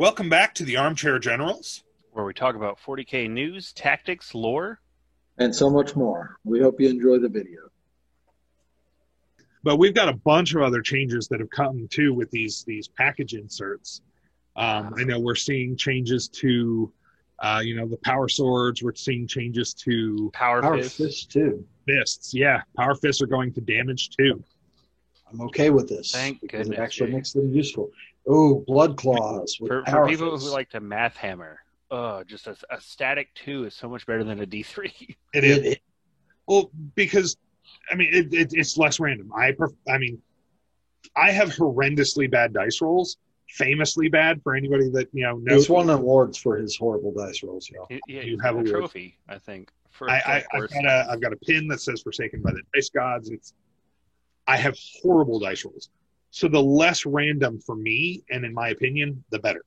Welcome back to the Armchair Generals. Where we talk about 40K news, tactics, lore. And so much more. We hope you enjoy the video. But we've got a bunch of other changes that have come too with these package inserts. I know we're seeing changes to, the power swords. We're seeing changes to Power fists too. fists. Yeah, power fists are going to damage too. I'm okay with this. Thank because goodness, it actually Jay. makes them useful. Oh, blood claws with for power people fists. who like to math hammer. Just a static 2 is so much better than a D3. It is. Well, because it's less random. I have horrendously bad dice rolls, famously bad for anybody that knows. He's won awards for his horrible dice rolls. You have have a a trophy, I think. I've got a pin that says "Forsaken by the Dice Gods." I have horrible dice rolls, so the less random for me, and in my opinion, the better.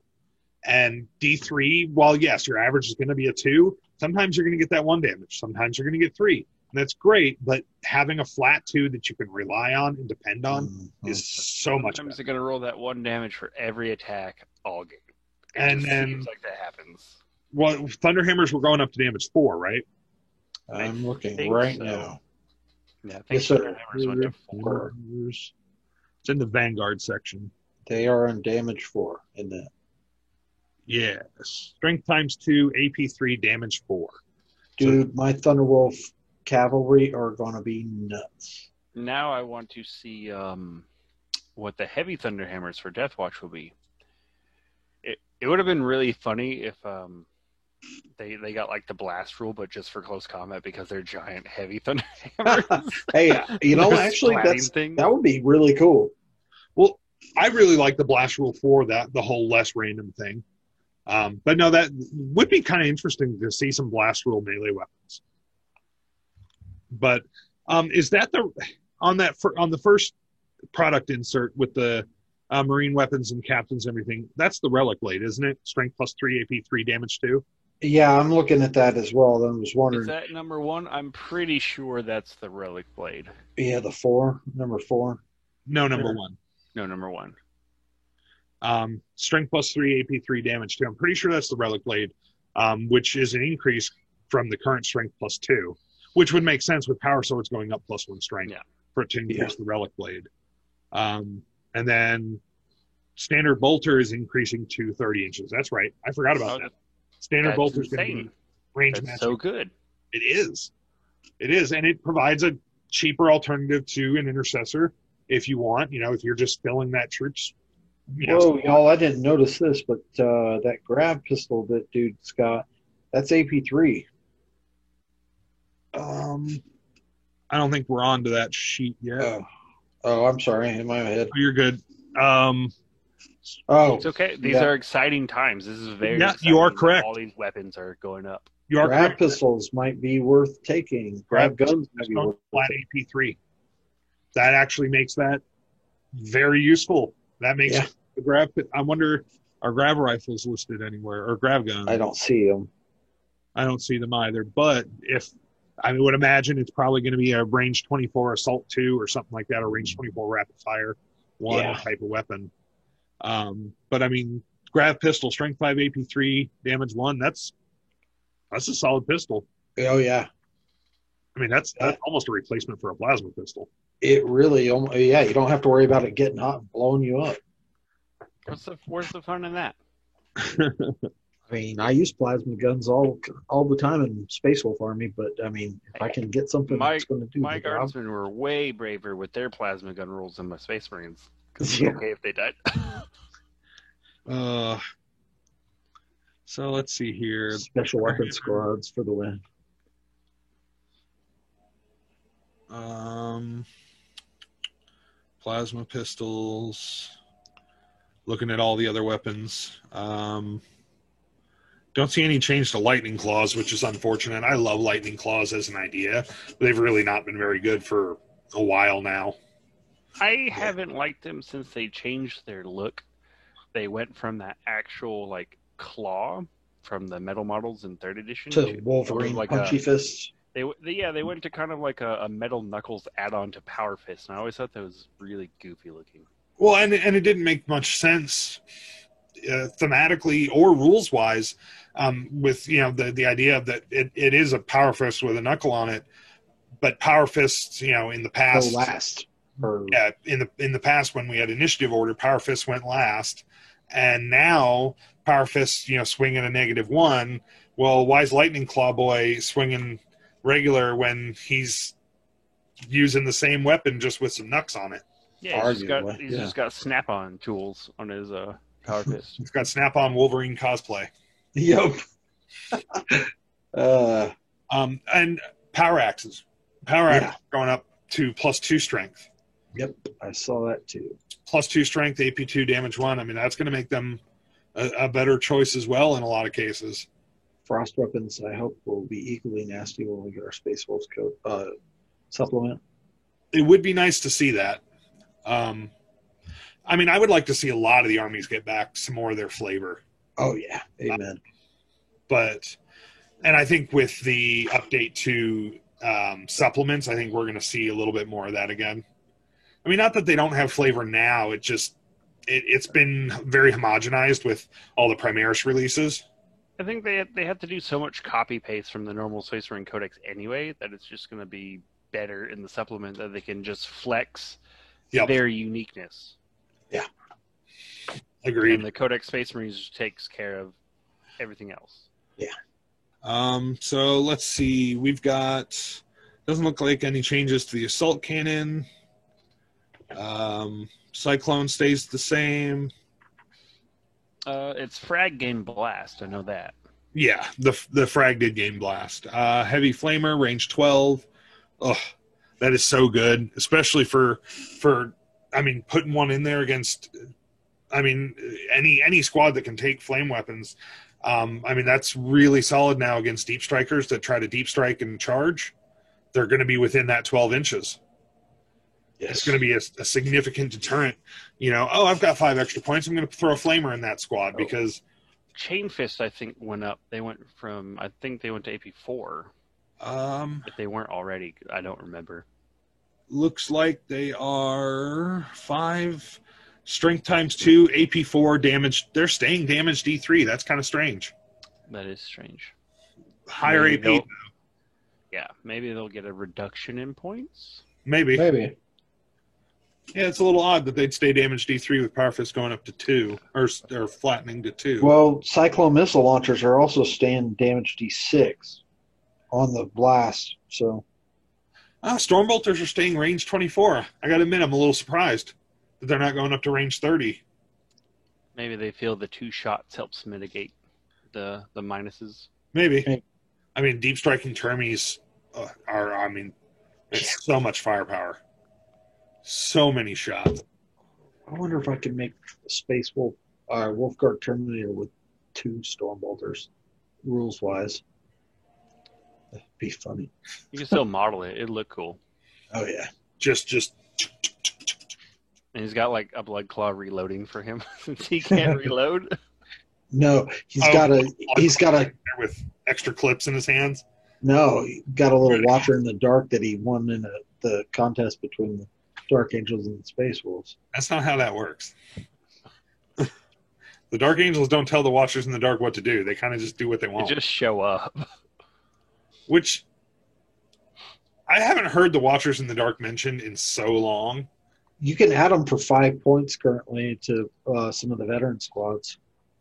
And D3, while yes, your average is going to be a 2, sometimes you're going to get that 1 damage. Sometimes you're going to get 3. And that's great, but having a flat 2 that you can rely on and depend on is so much better. Sometimes they're going to roll that 1 damage for every attack all game. And then seems like that happens. Well, Thunderhammers were going up to damage 4, right? I'm looking right now. Yeah, I think Yes, sir. Thunderhammers went to 4. It's in the Vanguard section. They are on damage 4 in that. Yes. Strength times 2, AP 3, damage 4. Dude, my Thunderwolf cavalry are going to be nuts. Now I want to see what the heavy Thunderhammers for Deathwatch will be. It would have been really funny if they got like the blast rule, but just for close combat because they're giant heavy Thunderhammers. Hey, actually, that would be really cool. Well, I really like the blast rule for that, the whole less random thing. But no, that would be kind of interesting to see some blast rule melee weapons. But is that on the first product insert with the marine weapons and captains and everything? That's the relic blade, isn't it? Strength plus 3, AP 3, damage 2. Yeah, I'm looking at that as well. I was wondering. Is that number 1? I'm pretty sure that's the relic blade. Yeah, number 4. No, number 1. No, number 1. Strength plus 3, AP 3, damage 2. I'm pretty sure that's the relic blade, which is an increase from the current strength plus 2, which would make sense with power swords going up plus 1 strength for it to increase the relic blade. And then standard bolter is increasing to 30 inches. That's right. I forgot about that. Standard bolter is going to be range matching. So good. It is, and it provides a cheaper alternative to an intercessor if you want. If you're just filling that troops. Whoa, y'all! I didn't notice this, but that grab pistol that dude's got, that's AP3. I don't think we're on to that sheet yet. Oh, I'm sorry. In my head. You're good. It's okay. These are exciting times. This is very exciting. You are correct. All these weapons are going up. You are grab correct. Pistols might be worth taking. Grab guns might be worth flat AP3. That actually makes that very useful. That makes the grab. I wonder, are grab rifles listed anywhere or grab guns? I don't see them. I don't see them either. But I would imagine it's probably going to be a range 24 assault 2 or something like that, or range 24 rapid fire 1 type of weapon. But grab pistol, strength 5, AP 3, damage 1. That's a solid pistol. Oh yeah. That's almost a replacement for a plasma pistol. It really, you don't have to worry about it getting hot and blowing you up. Where's the fun in that? I use plasma guns all the time in Space Wolf Army, but if I can get something that's going to do my the job. guardsmen were way braver with their plasma gun rules than my Space Marines. Because it's okay if they died. So let's see here. Special weapon squads for the win. Plasma pistols. Looking at all the other weapons. Don't see any change to lightning claws, which is unfortunate. I love lightning claws as an idea. They've really not been very good for a while now. I haven't liked them since they changed their look. They went from that actual claw from the metal models in 3rd edition to Wolverine punchy fists. They went to kind of like a metal knuckles add-on to Power Fist, and I always thought that was really goofy looking. Well, and it didn't make much sense thematically or rules wise, with the idea that it is a power fist with a knuckle on it, but power fists, in the past, last. Yeah, in the past when we had initiative order, power fists went last, and now power fists, swing at a -1. Well, why is Lightning Claw Boy swinging regular when he's using the same weapon just with some knucks on it? Yeah, he's Arguably, just got snap-on tools on his power fist. He's got Snap-on Wolverine cosplay. Yep. And power axes. Power axes going up to +2 strength. Yep, I saw that too. +2 strength, AP2 damage 1. I mean, that's going to make them a better choice as well in a lot of cases. Frost weapons, I hope, will be equally nasty when we get our Space Wolves supplement. It would be nice to see that. I mean, I would like to see a lot of the armies get back some more of their flavor. Oh, yeah. Amen. And I think with the update to supplements, I think we're going to see a little bit more of that again. I mean, not that they don't have flavor now. It's been very homogenized with all the Primaris releases. I think they have to do so much copy paste from the normal Space Marine Codex anyway that it's just going to be better in the supplement that they can just flex their uniqueness. Yeah, agreed. And the Codex Space Marines takes care of everything else. Yeah. So let's see. We've got. Doesn't look like any changes to the assault cannon. Cyclone stays the same. It's frag game blast. I know that. Yeah, the frag did game blast. Heavy flamer, range 12. Oh, that is so good, especially for putting one in there against any squad that can take flame weapons. That's really solid now against deep strikers that try to deep strike and charge. They're going to be within that 12 inches. Yes. It's going to be a significant deterrent. I've got 5 extra points. I'm going to throw a flamer in that squad because Chain Fist, I think, went up. I think they went to AP4. If they weren't already, I don't remember. Looks like they are 5 strength times 2, AP4 damage. They're staying damage D3. That's kind of strange. That is strange. Higher maybe AP. Yeah, maybe they'll get a reduction in points. Maybe. Yeah, it's a little odd that they'd stay damage D3 with Power Fist going up to 2 or flattening to 2. Well, Cyclone missile launchers are also staying damage D6 on the blast. So, Stormbolters are staying range 24. I got to admit, I'm a little surprised that they're not going up to range 30. Maybe they feel the 2 shots helps mitigate the minuses. Maybe. I mean, deep striking termies it's so much firepower. So many shots. I wonder if I could make a Space Wolf Wolfguard Terminator with 2 Stormbolters, rules-wise. That'd be funny. You can still model it. It'd look cool. Oh, yeah. Just And he's got like a blood claw reloading for him since he can't reload. No, he's got a with extra clips in his hands. No, he got a little Watcher in the Dark that he won in the contest between the Dark Angels and the Space Wolves. That's not how that works. The Dark Angels don't tell the Watchers in the Dark what to do. They kind of just do what they want. They just show up. Which I haven't heard the Watchers in the Dark mentioned in so long. You can add them for 5 points currently to some of the veteran squads.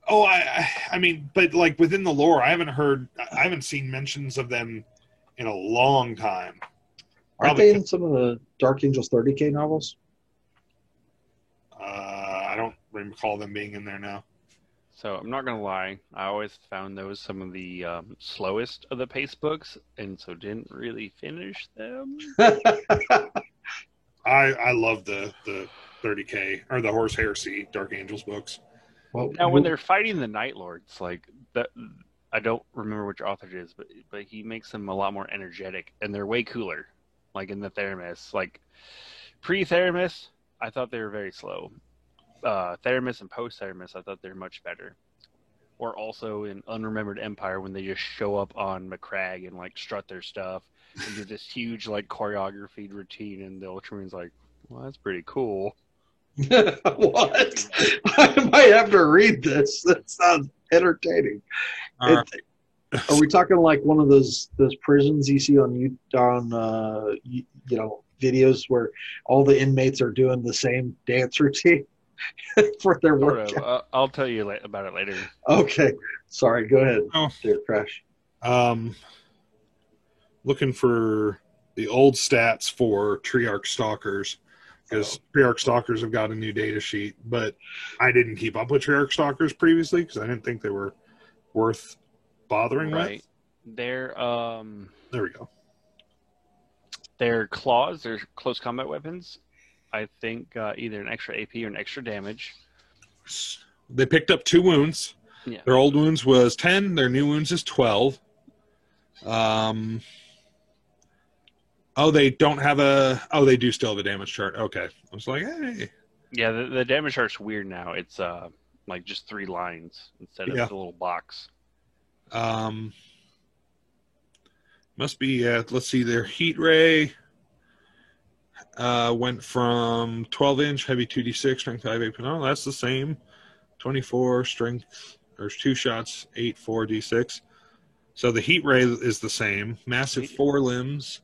Oh, I mean, but like within the lore, I haven't seen mentions of them in a long time. Aren't they in some of the Dark Angels 30K novels? I don't recall them being in there now. So I'm not going to lie. I always found those some of the slowest of the pace books, and so didn't really finish them. I love the 30K or the Horse Heresy Dark Angels books. Well, Now, when they're fighting the Night Lords, like that, I don't remember which author it is, but he makes them a lot more energetic, and they're way cooler. Like in the Theramis, like pre-Theramis, I thought they were very slow. Theramis and post-Theramis, I thought they were much better. Or also in Unremembered Empire, when they just show up on Macragge and like strut their stuff and do this huge like choreographed routine, and the Ultramarines like, well, that's pretty cool. What? I might have to read this. That sounds entertaining. All right. Are we talking like one of those prisons you see videos where all the inmates are doing the same dance routine for their Sort workout? of. I'll tell you about it later. Okay, sorry. Go ahead, Oh. dear Crash. Looking for the old stats for Treyarch Stalkers, because Treyarch Stalkers have got a new data sheet, but I didn't keep up with Treyarch Stalkers previously because I didn't think they were worth bothering Right. with. There we go. Their claws, their close combat weapons, I think either an extra AP or an extra damage. They picked up 2 wounds. Yeah. Their old wounds was 10. Their new wounds is 12. They don't have they do still have a damage chart. Okay. I was like, hey. Yeah, the damage chart's weird now. It's like just 3 lines instead of the little box. Must be, let's see, their heat ray went from 12-inch, heavy 2d6, strength 5, 8. No, that's the same. 24, strength, there's 2 shots, 8, 4, d6. So the heat ray is the same. Massive 4 limbs,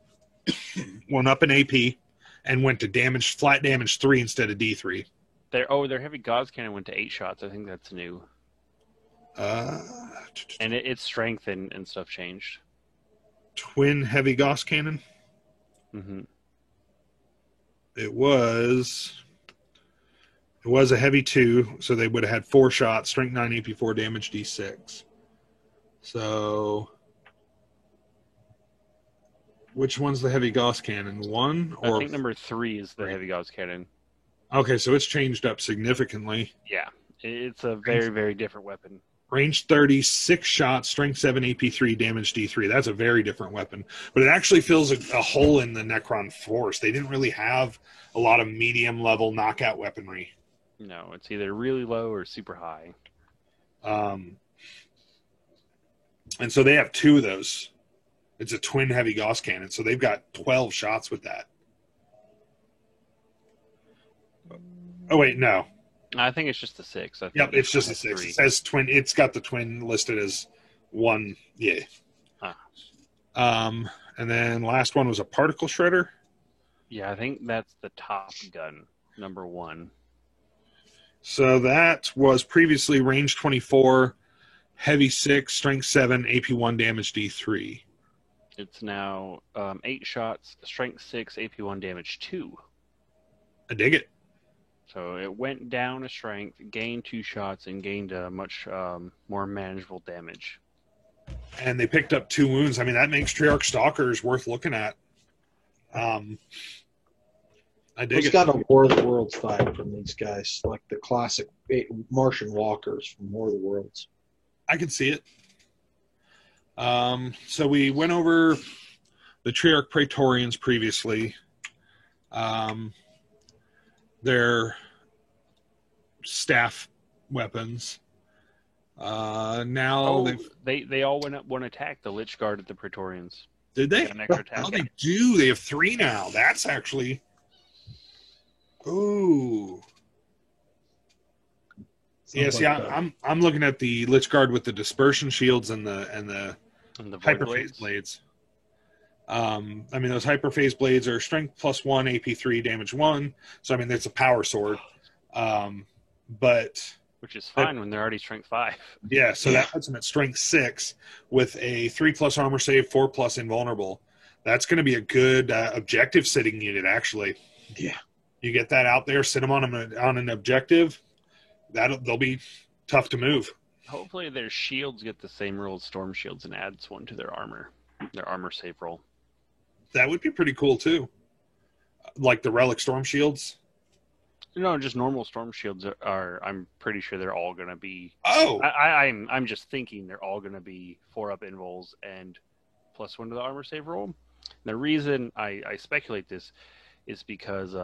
went up in AP, and went to flat damage 3 instead of d3. Their heavy Gauss cannon went to 8 shots. I think that's new. And its strength and stuff changed. Twin heavy Gauss cannon. Mm-hmm. It was a heavy 2, so they would have had 4 shots, strength 9, AP 4, damage d6. So, which one's the heavy Gauss cannon? 1 or? I think number 3 is the heavy Gauss cannon. Okay, so it's changed up significantly. Yeah, it's a very, very different weapon. Range 30, 6 shots, strength 7, AP 3, damage D3. That's a very different weapon. But it actually fills a hole in the Necron Force. They didn't really have a lot of medium-level knockout weaponry. No, it's either really low or super high. And so they have 2 of those. It's a twin heavy Gauss cannon, so they've got 12 shots with that. Oh, wait, no. I think it's just the 6. Yep, it's just a 6. 3. It says twin. It's got the twin listed as 1. Yeah. Huh. And then last one was a particle shredder. Yeah, I think that's the Top Gun, number 1. So that was previously range 24, heavy 6, strength 7, AP 1, damage D3. It's now 8 shots, strength 6, AP 1, damage 2. I dig it. So it went down a strength, gained 2 shots, and gained a much more manageable damage. And they picked up 2 wounds. I mean, that makes Treyarch Stalkers worth looking at. I dig It's it. got a War of the Worlds vibe from these guys, like the classic Martian walkers from War of the Worlds. I can see it. So we went over the Treyarch Praetorians previously. Their staff weapons. Now they all went up 1 attack. The Lich Guard at the Praetorians. did they? Got an extra attack. Oh, they do. They have 3 now. That's actually. Ooh. Yeah. See, I'm looking at the Lich Guard with the dispersion shields and the hyperphase blades. I mean, those hyperphase blades are strength +1, AP 3, damage 1. So I mean, it's a power sword. But which is fine when they're already strength 5. yeah, so that puts them at strength 6 with a 3+ armor save, 4+ invulnerable. That's going to be a good objective sitting unit, actually. Yeah, you get that out there, sit them on an objective. They'll be tough to move. Hopefully, their shields get the same rule as storm shields and adds 1 to their armor save roll. That would be pretty cool too. Like the relic storm shields. No, just normal storm shields are. I'm pretty sure they're all going to be. Oh, I'm just thinking they're all going to be 4-up invuls and +1 to the armor save roll. And the reason I speculate this is because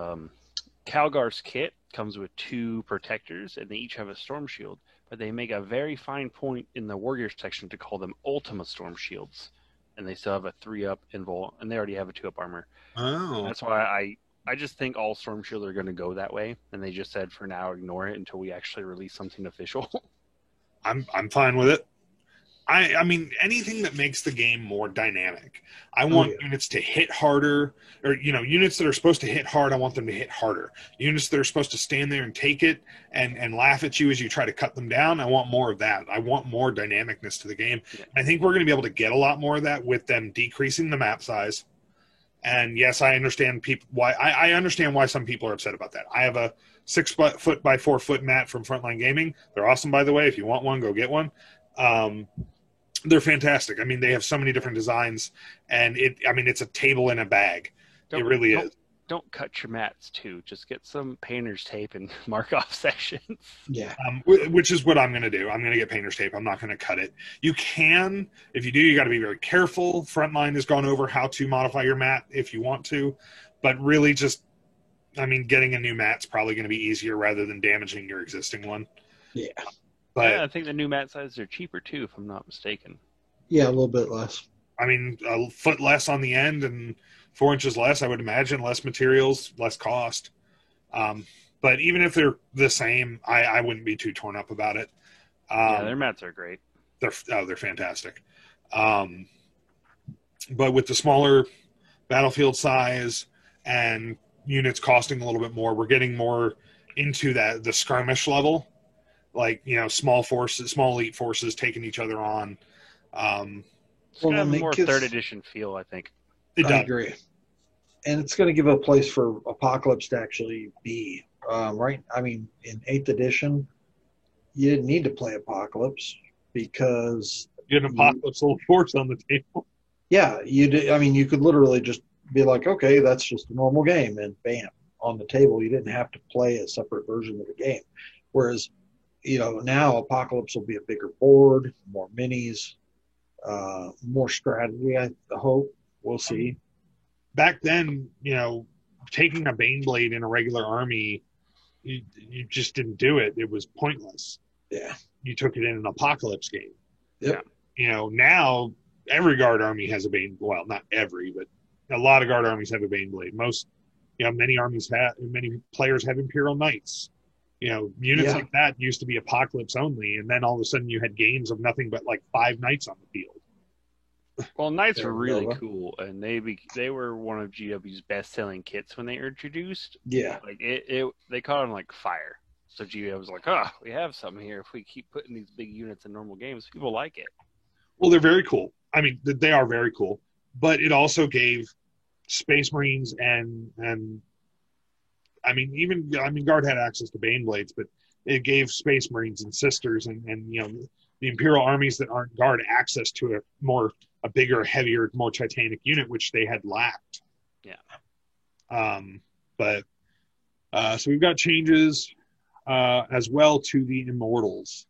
Calgar's kit comes with 2 protectors, and they each have a storm shield. But they make a very fine point in the warrior section to call them Ultima storm shields, and they still have a 3-up invul, and they already have a 2-up armor. Oh, That's why I just think all Storm Shield are going to go that way, and they just said for now ignore it until we actually release something official. I'm fine with it. I mean, anything that makes the game more dynamic. I want units to hit harder, or, units that are supposed to hit hard, I want them to hit harder. Units that are supposed to stand there and take it and laugh at you as you try to cut them down, I want more of that. I want more dynamicness to the game. Yeah. I think we're going to be able to get a lot more of that with them decreasing the map size. And yes, I understand why I understand why some people are upset about that. I have a 6 foot by 4 foot mat from Frontline Gaming. They're awesome, by the way. If you want one, go get one. They're fantastic. I mean, they have so many different designs, and it's a table in a bag. It really is. Don't cut your mats too. Just get some painter's tape and mark off sections. Yeah. Which is what I'm going to do. I'm going to get painter's tape. I'm not going to cut it. You can, if you do, you got to be very careful. Frontline has gone over how to modify your mat if you want to, but really getting a new mat's probably going to be easier rather than damaging your existing one. Yeah. But yeah, I think the new mat sizes are cheaper too, if I'm not mistaken. Yeah, a little bit less. I mean, a foot less on the end and 4 inches less, I would imagine, less materials, less cost. But even if they're the same, I wouldn't be too torn up about it. Yeah, their mats are great. They're fantastic. But with the smaller battlefield size and units costing a little bit more, we're getting more into the skirmish level. Like, small elite forces taking each other on. It's going to have a more third edition feel, I think. I agree. And it's going to give a place for Apocalypse to actually be. Right? I mean, in 8th edition, you didn't need to play Apocalypse because... You had an Apocalypse little force on the table. Yeah, you did. I mean, you could literally just be like, okay, that's just a normal game, and bam, on the table. You didn't have to play a separate version of the game. Whereas... now Apocalypse will be a bigger board, more minis, more strategy, I hope. We'll see. Back then, taking a Baneblade in a regular army, you just didn't do it. It was pointless. Yeah. You took it in an Apocalypse game. Yep. Now every Guard army has a Bane. Well, not every, but a lot of Guard armies have a Baneblade. Most, many players have Imperial Knights. Units like that used to be Apocalypse only, and then all of a sudden you had games of nothing but like 5 Knights on the field. Well, Knights were really cool, and they were one of GW's best-selling kits when they were introduced. Yeah, like they caught on like fire. So GW was like, we have something here. If we keep putting these big units in normal games, people like it. Well, they're very cool. I mean, they are very cool, but it also gave Space Marines and Guard had access to Baneblades, but it gave Space Marines and Sisters and the Imperial armies that aren't Guard access to a bigger, heavier, more titanic unit, which they had lacked. Yeah. So we've got changes as well to the Immortals.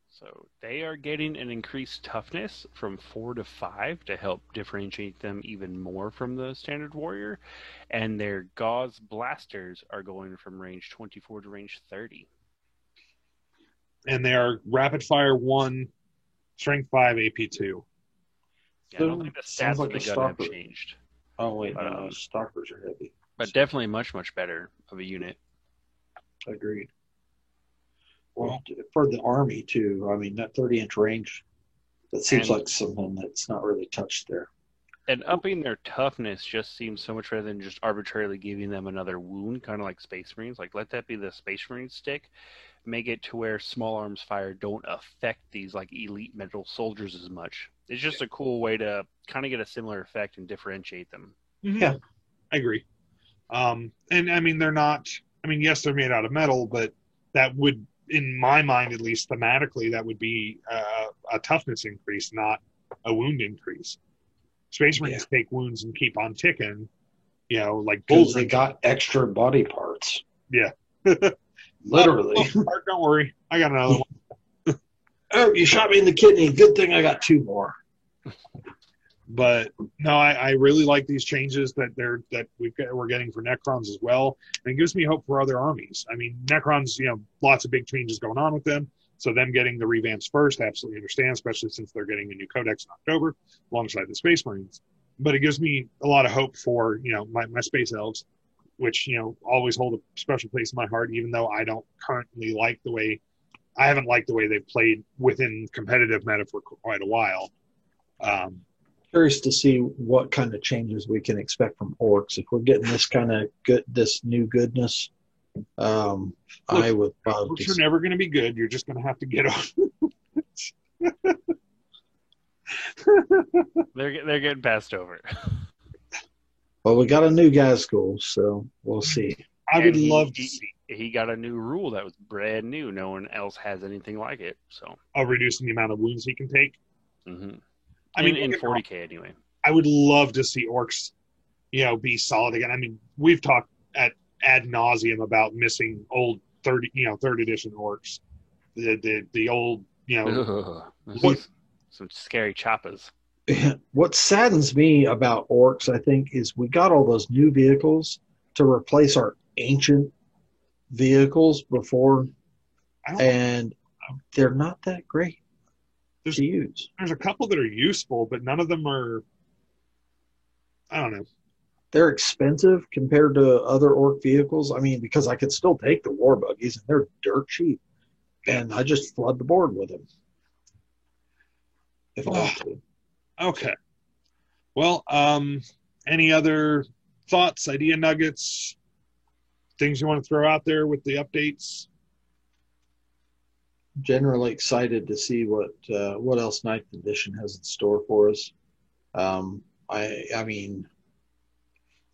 So they are getting an increased toughness from 4 to 5 to help differentiate them even more from the standard warrior. And their Gauss blasters are going from range 24 to range 30. And they are rapid fire 1, strength 5, AP 2. Yeah, I don't think the stats of the gun have changed. Oh, wait, no, stalkers are heavy. But definitely much, much better of a unit. Agreed. Well, for the army, too, I mean, that 30-inch range, that seems like something that's not really touched there. And upping their toughness just seems so much better than just arbitrarily giving them another wound, kind of like Space Marines. Like, let that be the Space Marine stick. Make it to where small arms fire don't affect these, like, elite metal soldiers as much. It's just a cool way to kind of get a similar effect and differentiate them. Yeah, I agree. And, I mean, they're not... I mean, yes, they're made out of metal, but that would... in my mind, at least thematically, that would be a toughness increase, not a wound increase. Space Marines take wounds and keep on ticking, like bulls. They got extra body parts. Yeah. Literally. Don't worry. I got another one. Oh, you shot me in the kidney. Good thing I got 2 more. But no, I really like these changes that we're getting for Necrons as well, and it gives me hope for other armies. I mean, Necrons, lots of big changes going on with them. So them getting the revamps first, I absolutely understand, especially since they're getting a new codex in October alongside the Space Marines. But it gives me a lot of hope for my Space Elves. which always hold a special place in my heart, even though I don't currently like the way. I haven't liked the way they've played within competitive meta for quite a while. Curious to see what kind of changes we can expect from orcs. If we're getting this kind of this new goodness, I would love to. You're never going to be good. You're just going to have to get on. They're getting passed over. Well, we got a new guy's school, so we'll see. I would love to see. He got a new rule that was brand new. No one else has anything like it. So, reducing the amount of wounds he can take. Mm-hmm. I mean, in 40K anyway. I would love to see orcs, be solid again. I mean, we've talked ad nauseum about missing old third edition orcs, the old, some scary choppas. What saddens me about orcs, I think, is we got all those new vehicles to replace our ancient vehicles before, and they're not that great to use. There's a couple that are useful, but none of them are, I don't know. They're expensive compared to other orc vehicles. I mean, because I could still take the war buggies, and they're dirt cheap, and I just flood the board with them if I want to. Okay. Well, any other thoughts, idea nuggets, things you want to throw out there with the updates? Generally excited to see what else 9th edition has in store for us. I mean,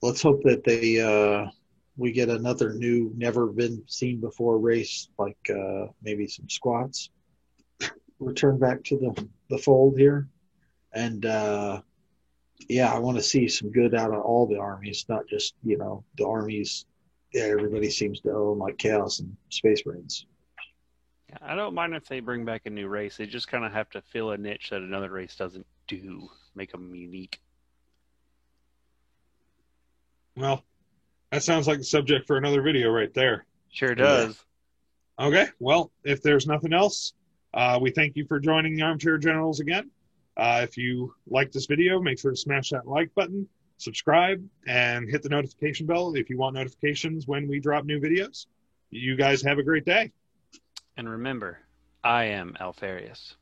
let's hope that we get another new, never been seen before race, like maybe some squats return back to the fold here. And I want to see some good out of all the armies, not just the armies everybody seems to own, like Chaos and Space Marines. I don't mind if they bring back a new race. They just kind of have to fill a niche that another race doesn't do, make them unique. Well, that sounds like the subject for another video right there. Sure does. Yeah. Okay, well, if there's nothing else, we thank you for joining the Armchair Generals again. If you like this video, make sure to smash that like button, subscribe, and hit the notification bell if you want notifications when we drop new videos. You guys have a great day. And remember, I am Alfarius.